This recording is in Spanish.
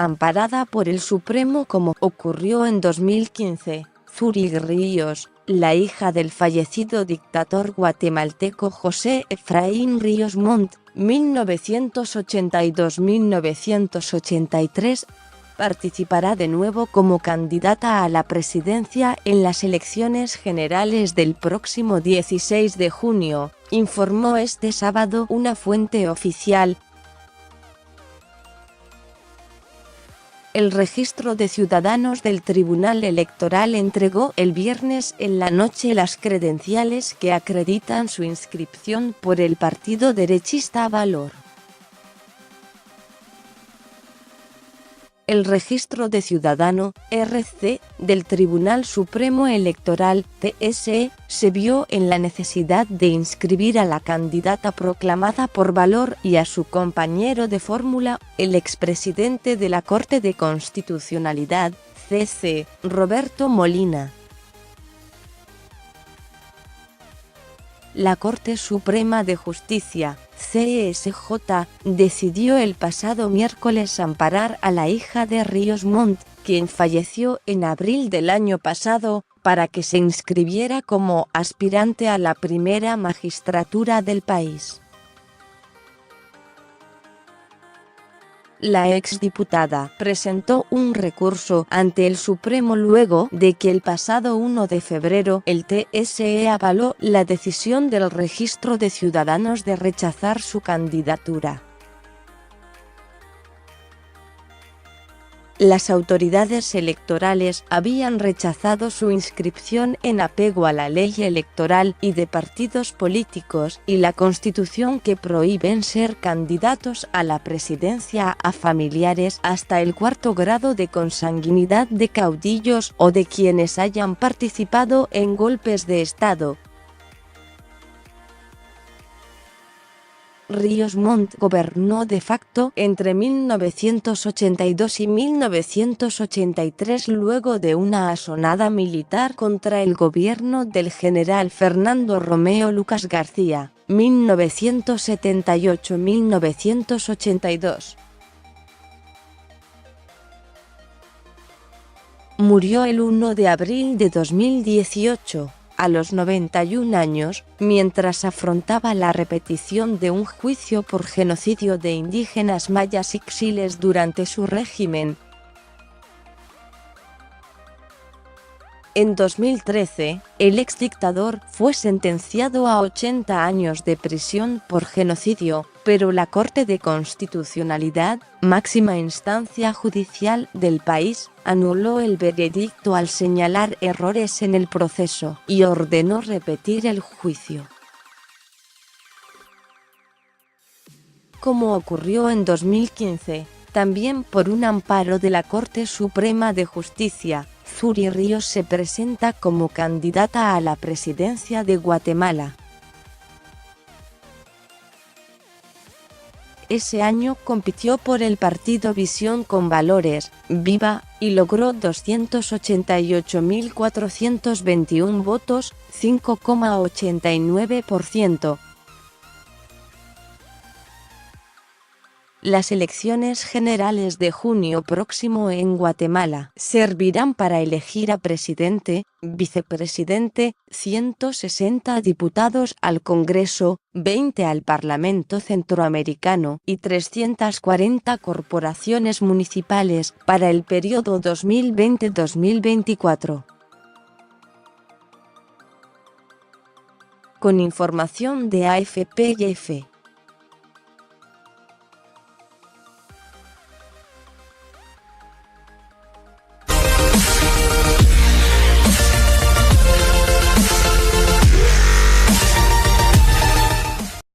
amparada por el Supremo como ocurrió en 2015. Zuri Ríos, la hija del fallecido dictador guatemalteco José Efraín Ríos Montt, 1982-1983, participará de nuevo como candidata a la presidencia en las elecciones generales del próximo 16 de junio, informó este sábado una fuente oficial. El Registro de Ciudadanos del Tribunal Electoral entregó el viernes en la noche las credenciales que acreditan su inscripción por el partido derechista Valor. El Registro de Ciudadano, RC, del Tribunal Supremo Electoral, TSE, se vio en la necesidad de inscribir a la candidata proclamada por Valor y a su compañero de fórmula, el expresidente de la Corte de Constitucionalidad, CC, Roberto Molina. La Corte Suprema de Justicia, CSJ, decidió el pasado miércoles amparar a la hija de Ríos Montt, quien falleció en abril del año pasado, para que se inscribiera como aspirante a la primera magistratura del país. La exdiputada presentó un recurso ante el Supremo luego de que el pasado 1 de febrero el TSE avaló la decisión del Registro de Ciudadanos de rechazar su candidatura. Las autoridades electorales habían rechazado su inscripción en apego a la ley electoral y de partidos políticos y la Constitución que prohíben ser candidatos a la presidencia a familiares hasta el 4º grado de consanguinidad de caudillos o de quienes hayan participado en golpes de Estado. Ríos Montt gobernó de facto entre 1982 y 1983 luego de una asonada militar contra el gobierno del general Fernando Romeo Lucas García, 1978-1982. Murió el 1 de abril de 2018. A los 91 años, mientras afrontaba la repetición de un juicio por genocidio de indígenas mayas y xiles durante su régimen. En 2013, el exdictador fue sentenciado a 80 años de prisión por genocidio, pero la Corte de Constitucionalidad, máxima instancia judicial del país, anuló el veredicto al señalar errores en el proceso y ordenó repetir el juicio. Como ocurrió en 2015, también por un amparo de la Corte Suprema de Justicia, Zuri Ríos se presenta como candidata a la presidencia de Guatemala. Ese año compitió por el partido Visión con Valores, Viva, y logró 288.421 votos, 5,89%. Las elecciones generales de junio próximo en Guatemala servirán para elegir a presidente, vicepresidente, 160 diputados al Congreso, 20 al Parlamento Centroamericano y 340 corporaciones municipales para el periodo 2020-2024. Con información de AFP y EFE.